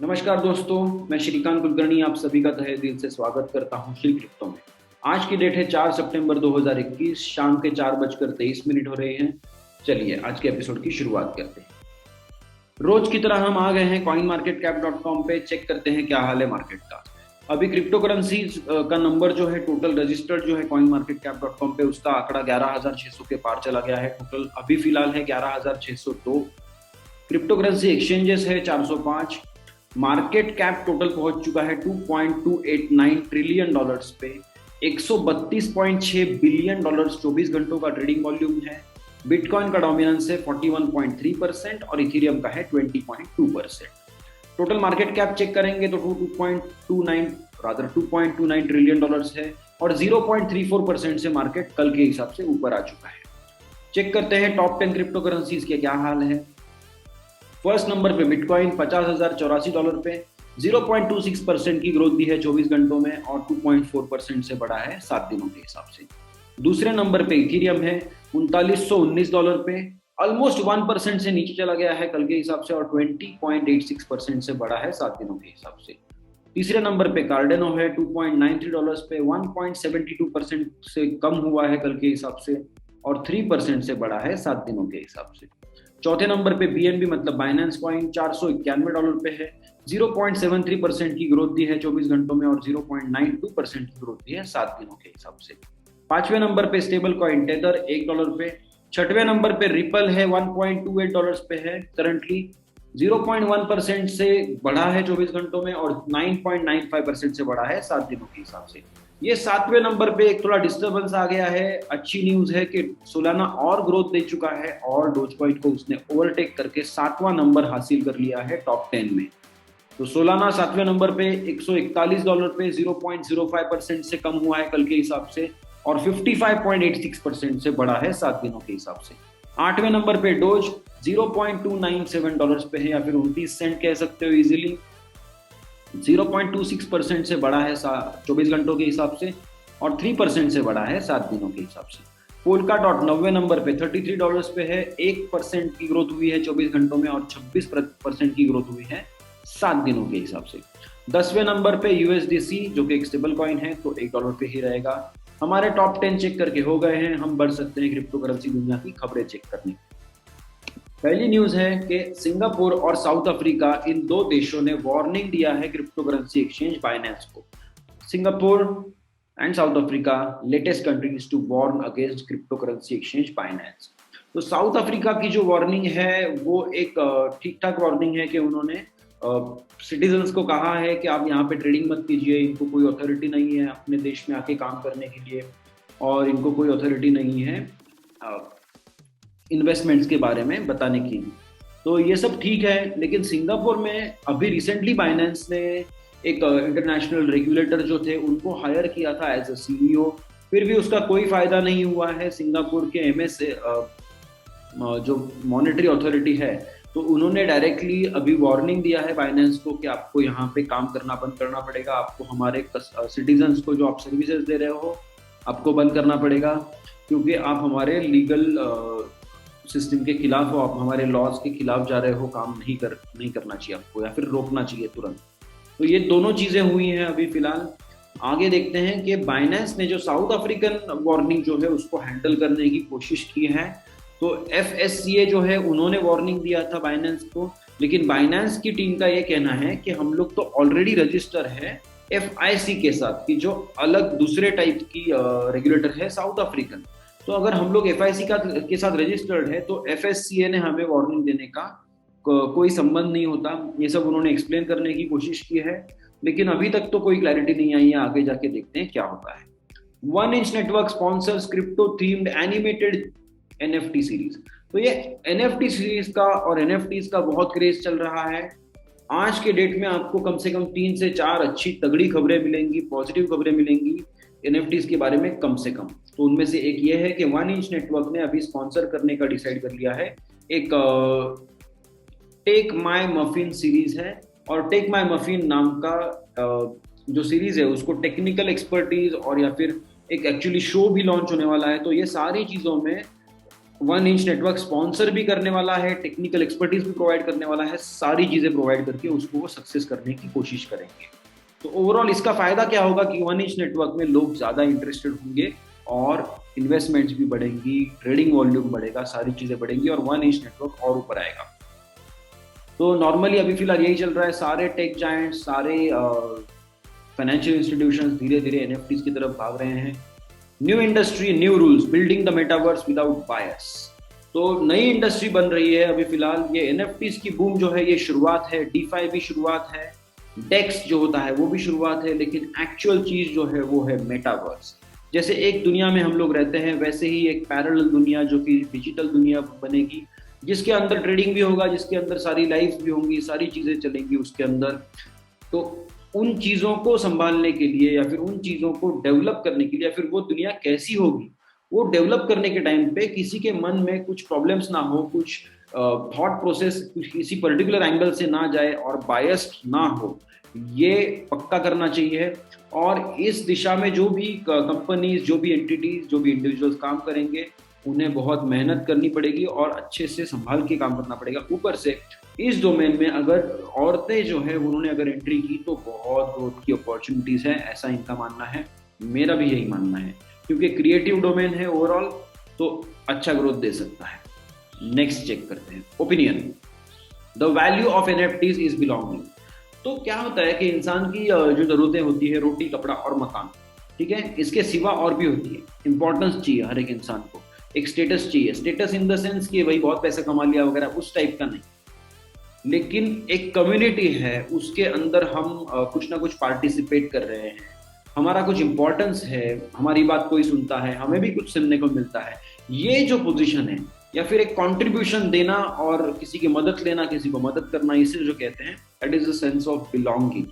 नमस्कार दोस्तों, मैं श्रीकांत कुलकर्णी आप सभी का तहे दिल से स्वागत करता हूं श्री क्रिप्टो में। आज की डेट है 4 सितंबर 2021, शाम के 4:23 हो रहे हैं। चलिए आज के एपिसोड की शुरुआत करते हैं। रोज की तरह हम आ गए हैं coinmarketcap.com पे। चेक करते हैं क्या हाल है मार्केट का। अभी क्रिप्टो करेंसीज का नंबर जो है, टोटल रजिस्टर्ड जो है coinmarketcap.com पे, उसका आंकड़ा 11,600 के पार चला गया है। टोटल अभी फिलहाल है 11,602। क्रिप्टो करेंसी एक्सचेंजेस है 405। मार्केट कैप टोटल पहुंच चुका है $2.289 ट्रिलियन पे। 132.6 बिलियन डॉलर्स 24 घंटों का ट्रेडिंग वॉल्यूम है। बिटकॉइन का डोमिनेंस है 41.3% और इथेरियम का है 20.2%। टोटल मार्केट कैप चेक करेंगे तो 2.29 ट्रिलियन डॉलर्स है और 0.34% से मार्केट कल के हिसाब से ऊपर आ चुका है। चेक करते हैं टॉप 10 क्रिप्टो करेंसीज के क्या हाल है। फर्स्ट नंबर पे बिटकॉइन $50,084 पे 0.26% की ग्रोथ दी है 24 घंटों में और 2.4% से बढ़ा है 7 दिनों के हिसाब से। दूसरे नंबर पे इथेरियम है $3919 पे, ऑलमोस्ट 1% से नीचे चला गया है कल के हिसाब से और 20.86% से बढ़ा है 7 दिनों के हिसाब से। तीसरे नंबर पे कार्डेनो है $2.93 पे, 1.72% से कम हुआ है कल के हिसाब से और 3% से बढ़ा है 7 दिनों के हिसाब से। चौथे नंबर पे बीएनबी मतलब बाइनेंस कॉइन $491 पे है, 0.73% की ग्रोथ दी है 24 घंटों में और 0.92% की ग्रोथ दी है 7 दिनों के हिसाब से। पांचवें नंबर पे स्टेबल कॉइन टेथर $1 पे। छठवें नंबर पे रिपल है $1.28 पे है करंटली, 0.1% से बढ़ा है 24 घंटों में और 9.95% से बढ़ा है 7 दिनों के हिसाब से। ये 7वें नंबर पे एक थोड़ा डिस्टर्बेंस आ गया है। अच्छी न्यूज है कि सोलाना और ग्रोथ दे चुका है और डोजकॉइन को उसने ओवरटेक करके 7वां नंबर हासिल कर लिया है टॉप 10 में। तो सोलाना 7वें नंबर पे $141 पे 0.05% से कम हुआ है कल के हिसाब से और 55.86% से बढ़ा है 7 दिनों के हिसाब से। 8वें नंबर पे डोज $0.297 पे है या फिर 29 सेंट कह सकते हो इजीली, 0.26% से बढ़ा है 24 घंटों के हिसाब से और 3% से बढ़ा है 7 दिनों के हिसाब से। पोल्का डॉट 90वें नंबर पे $33 पे है, 1% की ग्रोथ हुई है 24 घंटों में और 26% की ग्रोथ हुई है 7 दिनों के हिसाब से। 10वें नंबर पे यूएसडीसी जो कि एक स्टेबल कॉइन है तो $1 पे ही रहेगा। हमारे टॉप 10 चेक करके हो गए हैं, हम बढ़ सकते हैं क्रिप्टो करेंसी दुनिया की खबरें चेक करने। पहली न्यूज है कि सिंगापुर और साउथ अफ्रीका, इन दो देशों ने वार्निंग दिया है क्रिप्टो करेंसी एक्सचेंज बाइनेंस को। Singapore and South Africa latest countries to warn against crypto currency exchange Binance. तो साउथ अफ्रीका की जो वार्निंग है वो एक ठीक ठाक वार्निंग है कि उन्होंने सिटीजन्स को कहा है कि आप यहाँ पे ट्रेडिंग मत कीजिए, इनको कोई अथॉरिटी नहीं है अपने देश में आके काम करने के लिए और इनको कोई अथॉरिटी नहीं है इन्वेस्टमेंट्स के बारे में बताने की। तो ये सब ठीक है, लेकिन सिंगापुर में अभी रिसेंटली बाइनेंस ने एक इंटरनेशनल रेगुलेटर जो थे उनको हायर किया था एज अ सीईओ, फिर भी उसका कोई फायदा नहीं हुआ है। सिंगापुर के एमएस जो मॉनेटरी अथॉरिटी है तो उन्होंने डायरेक्टली अभी वार्निंग दिया है बाइनेंस को कि आपको यहाँ पे काम करना बंद करना पड़ेगा, आपको हमारे सिटीजन्स को जो आप सर्विसेज दे रहे हो आपको बंद करना पड़ेगा, क्योंकि आप हमारे लीगल सिस्टम के खिलाफ हो, आप हमारे लॉज के खिलाफ जा रहे हो, काम नहीं करना चाहिए आपको या फिर रोकना चाहिए तुरंत। तो ये दोनों चीजें हुई हैं अभी फिलहाल। आगे देखते हैं कि बाइनेंस ने जो साउथ अफ्रीकन वार्निंग जो है उसको हैंडल करने की कोशिश की है। तो एफएससीए जो है उन्होंने वार्निंग दिया था बाइनेंस को, लेकिन बाइनेंस की टीम का ये कहना है कि हम लोग तो ऑलरेडी रजिस्टर है एफआईसी के साथ, की जो अलग दूसरे टाइप की रेगुलेटर है साउथ अफ्रीकन। तो अगर हम लोग एफआईसी के साथ रजिस्टर्ड है तो एफएससीए ने हमें वार्निंग देने का कोई संबंध नहीं होता। ये सब उन्होंने एक्सप्लेन करने की कोशिश की है, लेकिन अभी तक तो कोई क्लैरिटी नहीं आई है। आगे जाके देखते हैं क्या होता है। 1 inch network sponsors crypto themed animated NFT series. तो ये एनएफटी सीरीज का और एनएफटीज का बहुत क्रेज चल रहा है। आज के डेट में आपको कम से कम 3 से 4 अच्छी तगड़ी खबरें मिलेंगी, पॉजिटिव खबरें मिलेंगी एनएफटीज के बारे में कम से कम। तो उनमें से एक ये है कि 1 इंच नेटवर्क ने अभी स्पॉन्सर करने का डिसाइड कर लिया है। एक टेक माय मफिन सीरीज है और टेक माय मफिन नाम का जो सीरीज है उसको टेक्निकल एक्सपर्टीज और या फिर एक एक्चुअली शो भी लॉन्च होने वाला है। तो ये सारी चीजों में वन इंच नेटवर्क स्पॉन्सर भी करने वाला है, टेक्निकल एक्सपर्टीज भी प्रोवाइड करने वाला है, सारी चीजें प्रोवाइड करके उसको वो सक्सेस करने की कोशिश करेंगे। तो ओवरऑल इसका फायदा क्या होगा कि वन इंच नेटवर्क में लोग ज्यादा इंटरेस्टेड होंगे और इन्वेस्टमेंट्स भी बढ़ेंगी, ट्रेडिंग वॉल्यूम बढ़ेगा, सारी चीजें बढ़ेंगी और वन इंच नेटवर्क और ऊपर आएगा। तो नॉर्मली अभी फिलहाल यही चल रहा है, सारे टेक जायंट्स, सारे फाइनेंशियल इंस्टीट्यूशंस धीरे धीरे एनएफटीज की तरफ भाग रहे हैं। New industry, new rules, building the metaverse without bias. तो नई इंडस्ट्री बन रही है अभी फिलहाल। ये एनएफटीज की बूम जो है ये शुरुआत है, डीफाई भी शुरुआत है, डेक्स जो होता है वो भी शुरुआत है, लेकिन एक्चुअल चीज जो है वो है मेटावर्स। जैसे एक दुनिया में हम लोग रहते हैं, वैसे ही एक पैरेलल दुनिया जो कि डिजिटल दुनिया बनेगी, जिसके अंदर ट्रेडिंग भी होगा, जिसके अंदर सारी लाइफ भी होंगी, सारी चीजें चलेंगी उसके अंदर। तो उन चीजों को संभालने के लिए या फिर उन चीजों को डेवलप करने के लिए या फिर वो दुनिया कैसी होगी वो डेवलप करने के टाइम पे किसी के मन में कुछ प्रॉब्लम्स ना हो, कुछ थॉट प्रोसेस कुछ किसी पर्टिकुलर एंगल से ना जाए और बायस्ड ना हो, ये पक्का करना चाहिए। और इस दिशा में जो भी कंपनीज, जो भी एंटिटीज, जो भी इंडिविजुअल्स काम करेंगे, उन्हें बहुत मेहनत करनी पड़ेगी और अच्छे से संभाल के काम करना पड़ेगा। ऊपर से इस डोमेन में अगर औरतें जो है उन्होंने अगर एंट्री की तो बहुत ग्रोथ की अपॉर्चुनिटीज है, ऐसा इनका मानना है, मेरा भी यही मानना है, क्योंकि क्रिएटिव डोमेन है ओवरऑल, तो अच्छा ग्रोथ दे सकता है। नेक्स्ट चेक करते हैं, opinion. The value of NFTs is belonging. तो क्या होता है कि इंसान की जो जरूरतें होती है, रोटी, कपड़ा और मकान, ठीक है, इसके सिवा और भी होती है। इंपॉर्टेंस चाहिए हर एक इंसान को, एक स्टेटस चाहिए। स्टेटस इन द सेंस कि भाई बहुत पैसा कमा लिया वगैरह, उस टाइप का नहीं, लेकिन एक कम्युनिटी है, उसके अंदर हम कुछ ना कुछ पार्टिसिपेट कर रहे हैं, हमारा कुछ इंपॉर्टेंस है, हमारी बात कोई सुनता है, हमें भी कुछ सुनने को मिलता है, ये जो पोजीशन है, या फिर एक कंट्रीब्यूशन देना और किसी की मदद लेना, किसी को मदद करना, इसे जो कहते हैं that is a sense of belonging.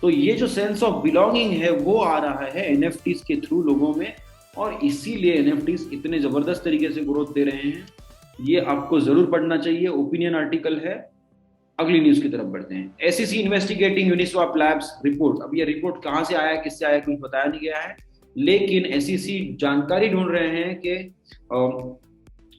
तो ये जो सेंस ऑफ बिलोंगिंग है वो आ रहा है एनएफटीज के थ्रू लोगों में, और इसीलिए एनएफटीज इतने जबरदस्त तरीके से ग्रोथ दे रहे हैं। ये आपको जरूर पढ़ना चाहिए, ओपिनियन आर्टिकल है। अगली न्यूज की तरफ बढ़ते हैं। SEC investigating Uniswap labs report. अब ये रिपोर्ट कहां से आया, किससे आया, कुछ बताया नहीं गया है, लेकिन एसईसी जानकारी ढूंढ रहे हैं कि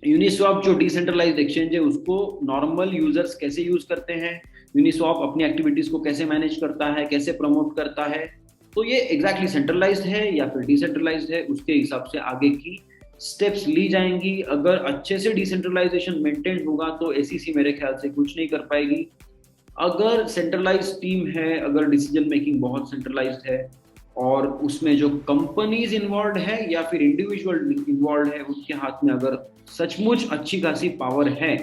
यूनिस्वैप जो डिसेंट्रलाइज्ड एक्सचेंज है उसको नॉर्मल यूजर्स कैसे यूज करते हैं, यूनिस्वैप अपनी एक्टिविटीज को कैसे मैनेज करता है, कैसे प्रमोट करता है। तो ये एग्जैक्टली सेंट्रलाइज्ड है या फिर डिसेंट्रलाइज्ड है, उसके हिसाब से आगे की स्टेप्स ली जाएंगी। अगर अच्छे से डिसेंट्रलाइजेशन मेंटेन होगा तो एसईसी मेरे ख्याल से कुछ नहीं कर पाएगी। अगर सेंट्रलाइज टीम है, अगर डिसीजन मेकिंग बहुत सेंट्रलाइज्ड है और उसमें जो कंपनीज इन्वॉल्व है या फिर इंडिविजुअल इन्वॉल्व है, उनके हाथ में अगर सचमुच अच्छी खासी पावर है,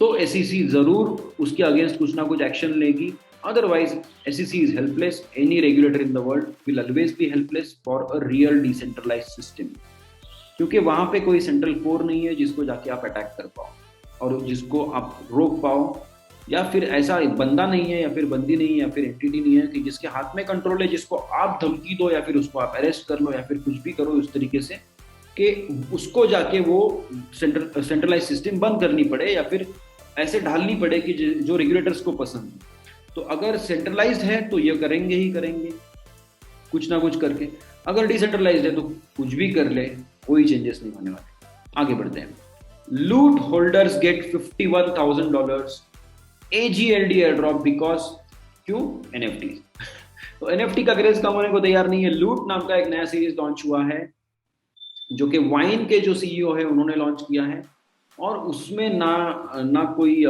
तो एसईसी जरूर उसके अगेंस्ट कुछ ना कुछ एक्शन लेगी। Otherwise SEC is helpless. Any regulator in the world will always be helpless for a real decentralised system, क्योंकि वहां पे कोई सेंट्रल कोर नहीं है जिसको जाके आप अटैक कर पाओ और जिसको आप रोक पाओ, या फिर ऐसा बंदा नहीं है या फिर बंदी नहीं है या फिर एंटिटी नहीं है कि जिसके हाथ में कंट्रोल है, जिसको आप धमकी दो या फिर उसको आप अरेस्ट कर लो या फिर कुछ भी करो उस तरीके से कि उसको जाके वो सेंट्रलाइज सिस्टम बंद करनी पड़े या फिर ऐसे ढालनी पड़े कि जो रेगुलेटर्स को पसंद हो। तो अगर सेंट्रलाइज्ड है तो ये करेंगे ही करेंगे कुछ ना कुछ करके, अगर डिसेंट्रलाइज्ड है तो कुछ भी कर ले, कोई चेंजेस नहीं होने वाले। आगे बढ़ते हैं। Loot holders get $51,000 AGLD air drop because, क्यों, एनएफटी। तो एनएफटी का क्रेज कम होने को तैयार नहीं है। लूट नाम का एक नया सीरीज लॉन्च हुआ है जो कि वाइन के जो सीईओ है उन्होंने लॉन्च किया है, और उसमें ना कोई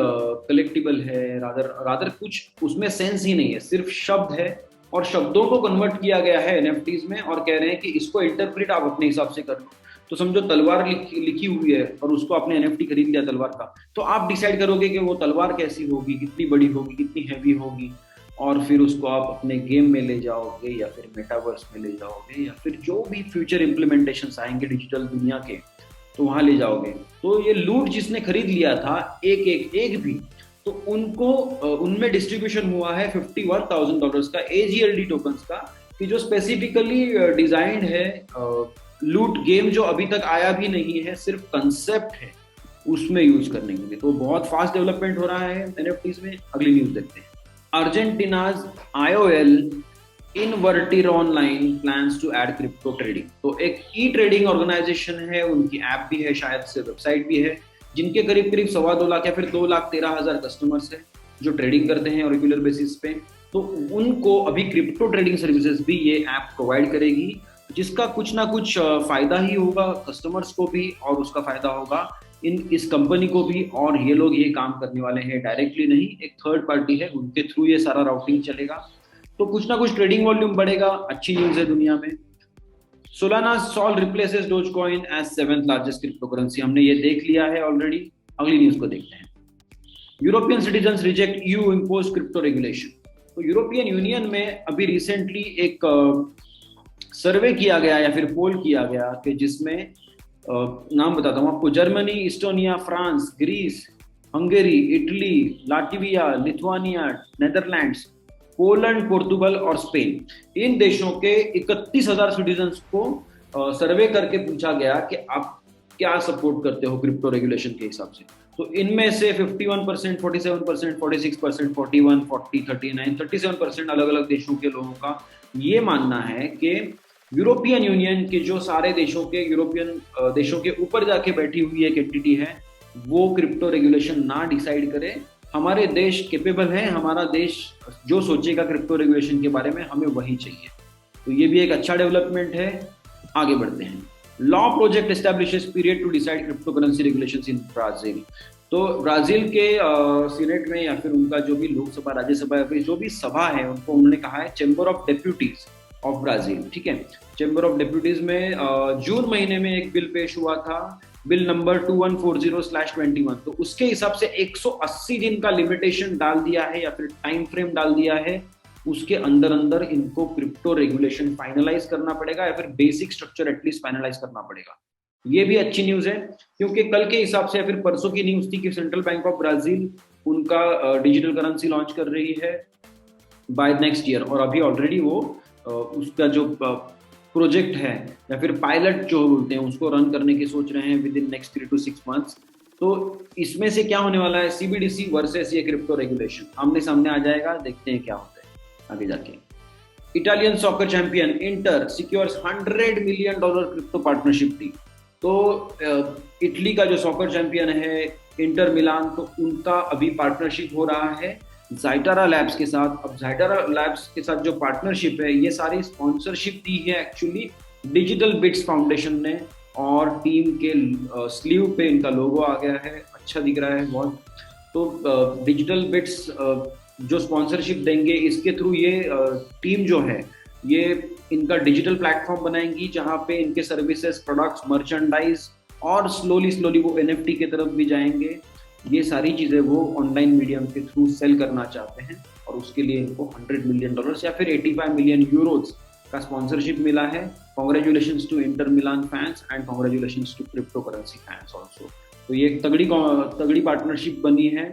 कलेक्टिबल है, रादर कुछ उसमें सेंस ही नहीं है, सिर्फ शब्द है और शब्दों को कन्वर्ट किया गया है एनएफटीज में, और कह रहे हैं कि इसको इंटरप्रेट आप अपने हिसाब से कर लो। तो समझो तलवार लिखी हुई है और उसको आपने एनएफटी खरीद लिया तलवार का, तो आप डिसाइड करोगे कि वो तलवार कैसी होगी, कितनी बड़ी होगी, कितनी हैवी होगी, और फिर उसको आप अपने गेम में ले जाओगे या फिर मेटावर्स में ले जाओगे या फिर जो भी फ्यूचर इम्प्लीमेंटेशंस आएंगे डिजिटल दुनिया के, तो वहां ले जाओगे। तो ये लूट जिसने खरीद लिया था एक भी, तो उनको उनमें डिस्ट्रीब्यूशन हुआ है $51,000 का AGLD टोकन्स का, कि जो स्पेसिफिकली डिजाइंड है लूट गेम जो अभी तक आया भी नहीं है, सिर्फ कंसेप्ट है, उसमें यूज करने के लिए। तो बहुत फास्ट डेवलपमेंट हो रहा है एनएफटीज में। अगली न्यूज देखते हैं। Argentina's IOL inverter online plans to add crypto trading. तो एक ई ट्रेडिंग ऑर्गेनाइजेशन है, उनकी ऐप भी है, शायद से वेबसाइट भी है, जिनके करीब करीब 2.25 लाख या फिर 2,13,000 कस्टमर्स हैं जो ट्रेडिंग करते हैं रेगुलर बेसिस पे। तो उनको अभी क्रिप्टो ट्रेडिंग सर्विसेज भी ये ऐप प्रोवाइड करेगी, जिसका कुछ ना कुछ फायदा ही होगा कस्टमर्स को भी, और उसका फायदा होगा इस कंपनी को भी। और ये लोग ये काम करने वाले हैं डायरेक्टली नहीं, एक थर्ड पार्टी है उनके थ्रू ये सारा राउटिंग चलेगा। तो कुछ ना कुछ ट्रेडिंग वॉल्यूम बढ़ेगा, अच्छी न्यूज है दुनिया में। Solana SOL replaces Dogecoin as 7th largest crypto currency, हमने ये देख लिया है ऑलरेडी। अगली न्यूज को देखते हैं। European citizen reject EU impose crypto regulation. तो यूरोपियन यूनियन में अभी रिसेंटली एक सर्वे किया गया या फिर पोल किया गया कि जिसमें नाम बताता हूँ आपको, Germany, Estonia, France, Greece, Hungary, Italy, Latvia, Lithuania, Netherlands, Poland, Portugal और स्पेन, इन देशों के 31,000 सिटीजन्स को सर्वे करके पूछा गया कि आप क्या सपोर्ट करते हो क्रिप्टो रेगुलेशन के हिसाब से। तो इनमें से 51%, 47%, 46%, 41, 40, 39, 37% अलग अलग देशों के लोगों का ये मानना है कि यूरोपियन यूनियन के जो सारे देशों के यूरोपियन देशों के ऊपर जाके बैठी हुई एक एंटिटी है, वो क्रिप्टो रेगुलेशन ना डिसाइड करे। हमारे देश कैपेबल है, हमारा देश जो सोचेगा क्रिप्टो रेगुलेशन के बारे में हमें वही चाहिए। तो ये भी एक अच्छा डेवलपमेंट है। आगे बढ़ते हैं। Law project establishes period to decide crypto currency regulations in Brazil. तो ब्राजील के सीनेट में या फिर उनका जो भी लोकसभा, राज्यसभा या फिर जो भी सभा है, उनको उन्होंने कहा है chamber of deputies of Brazil, ठीक है। चैम्बर ऑफ डेप्यूटीज में जून महीने में एक बिल पेश हुआ था, बिल नंबर 2140/21। तो उसके हिसाब से 180 दिन का लिमिटेशन डाल दिया है या फिर टाइम फ्रेम डाल दिया है। उसके अंदर अंदर इनको क्रिप्टो रेगुलेशन फाइनलाइज करना पड़ेगा या फिर बेसिक स्ट्रक्चर एटलीस्ट फाइनलाइज करना पड़ेगा। ये भी अच्छी न्यूज है, क्योंकि कल के हिसाब से या फिर परसों की न्यूज थी कि सेंट्रल बैंक ऑफ ब्राजील उनका डिजिटल करेंसी लॉन्च कर रही है बाय नेक्स्ट ईयर। और अभी ऑलरेडी वो उसका जो प्रोजेक्ट है या फिर पायलट जो बोलते हैं उसको रन करने की सोच रहे हैं with in next 3 to 6 months। तो इसमें से क्या होने वाला है, सीबीडीसी वर्सेस ये क्रिप्टो रेगुलेशन आमने सामने आ जाएगा, देखते हैं क्या होता है आगे जाके। Italian soccer champion inter secures $100 million crypto partnership deal. तो इटली का जो सॉकर चैंपियन है इंटर मिलान, तो उनका अभी पार्टनरशिप हो रहा है ज़ाइटारा लैब्स के साथ। अब ज़ाइटारा लैब्स के साथ जो पार्टनरशिप है, ये सारी स्पॉन्सरशिप दी है एक्चुअली डिजिटल बिट्स फाउंडेशन ने, और टीम के स्लीव पे इनका लोगो आ गया है, अच्छा दिख रहा है बहुत। तो डिजिटल बिट्स जो स्पॉन्सरशिप देंगे, इसके थ्रू ये टीम जो है ये इनका डिजिटल प्लेटफॉर्म बनाएंगी, जहाँ पे इनके सर्विसेज, प्रोडक्ट्स, मर्चेंडाइज और स्लोली वो एनएफटी की तरफ भी जाएंगे। ये सारी चीज़ें वो ऑनलाइन मीडियम के थ्रू सेल करना चाहते हैं, और उसके लिए इनको $100 million या फिर 85 million euros का स्पॉन्सरशिप मिला है। Congratulations to Inter Milan fans and congratulations to crypto currency fans also. तो ये एक तगड़ी पार्टनरशिप बनी है।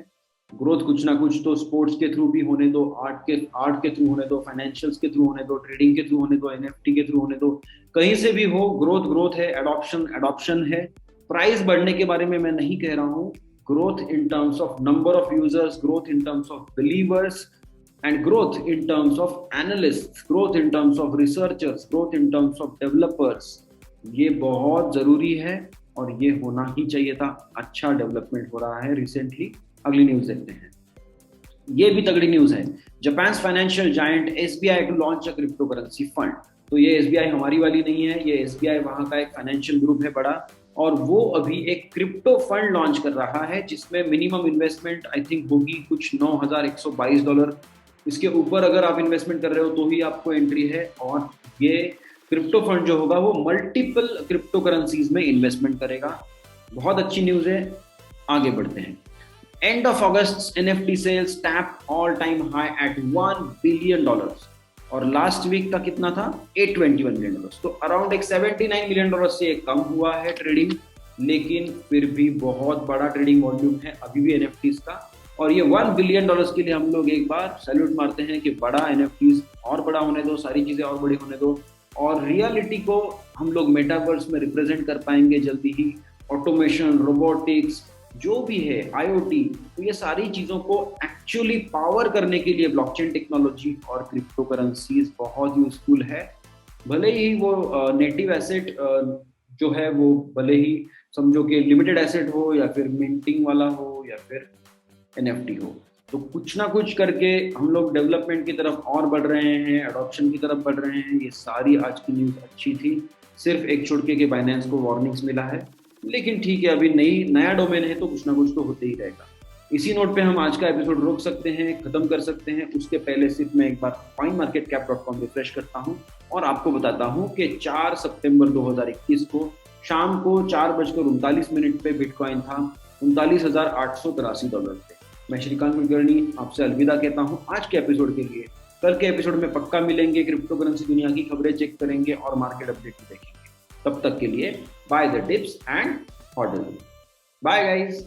ग्रोथ कुछ ना कुछ तो स्पोर्ट्स के थ्रू भी होने दो, आर्ट के थ्रू होने दो, फाइनेंशियल्स के थ्रू होने दो, ट्रेडिंग के थ्रू होने दो, एनएफटी के थ्रू होने दो, कहीं से भी हो, ग्रोथ है, एडॉप्शन है। प्राइस बढ़ने के बारे में मैं नहीं कह रहा हूँ, growth in terms of number of users, growth in terms of believers, and growth in terms of analysts, growth in terms of researchers, growth in terms of developers, ये बहुत जरूरी है और ये होना ही चाहिए था। अच्छा डेवलपमेंट हो रहा है रिसेंटली। अगली न्यूज देखते हैं। ये भी तगड़ी न्यूज है। Japan financial giant SBI to launch a crypto currency fund. तो ये एसबीआई हमारी वाली नहीं है, ये एसबीआई वहां का एक फाइनेंशियल ग्रुप है बड़ा, और वो अभी एक क्रिप्टो फंड लॉन्च कर रहा है जिसमें मिनिमम इन्वेस्टमेंट आई थिंक होगी कुछ $9,122। इसके ऊपर अगर आप इन्वेस्टमेंट कर रहे हो तो ही आपको एंट्री है। और ये क्रिप्टो फंड जो होगा वो मल्टीपल क्रिप्टो करेंसीज में इन्वेस्टमेंट करेगा। बहुत अच्छी न्यूज है। आगे बढ़ते हैं। End of August NFT sales tap all time high at $1 billion, और लास्ट वीक का कितना था, $821 million। तो अराउंड एक $79 million से कम हुआ है ट्रेडिंग, लेकिन फिर भी बहुत बड़ा ट्रेडिंग वॉल्यूम है अभी भी एनएफटीज का। और ये $1 billion के लिए हम लोग एक बार सैल्यूट मारते हैं कि बड़ा एनएफटीज और बड़ा होने दो, सारी चीजें और बड़ी होने दो, और रियलिटी को हम लोग मेटावर्स में रिप्रेजेंट कर पाएंगे जल्दी ही। ऑटोमेशन, रोबोटिक्स, जो भी है आईओटी, तो ये सारी चीजों को एक्चुअली पावर करने के लिए ब्लॉकचेन टेक्नोलॉजी और क्रिप्टो करेंसीज बहुत यूजफुल है। भले ही वो नेटिव एसेट जो है वो भले ही समझो कि लिमिटेड एसेट हो या फिर मिंटिंग वाला हो या फिर एनएफटी हो, तो कुछ ना कुछ करके हम लोग डेवलपमेंट की तरफ और बढ़ रहे हैं, अडॉप्शन की तरफ बढ़ रहे हैं। ये सारी आज की न्यूज़ अच्छी थी। सिर्फ एक छुटके के बाइनेंस को वार्निंग्स मिला है, लेकिन ठीक है, अभी नया डोमेन है तो कुछ ना कुछ तो होते ही रहेगा। इसी नोट पे हम आज का एपिसोड रोक सकते हैं, खत्म कर सकते हैं। उसके पहले सिर्फ मैं एक बार coinmarketcap.com रिफ्रेश करता हूँ और आपको बताता हूँ कि 4 सितंबर 2021 को शाम को 4:39 पे बिटकॉइन था $39,883 पे। मैं श्रीकांत कुलकर्णी आपसे अलविदा कहता हूँ आज के एपिसोड के लिए। कल के एपिसोड में पक्का मिलेंगे, क्रिप्टो करेंसी दुनिया की खबरें चेक करेंगे और मार्केट अपडेट भी देखेंगे। तब तक के लिए buy the dips and hodl. Bye guys.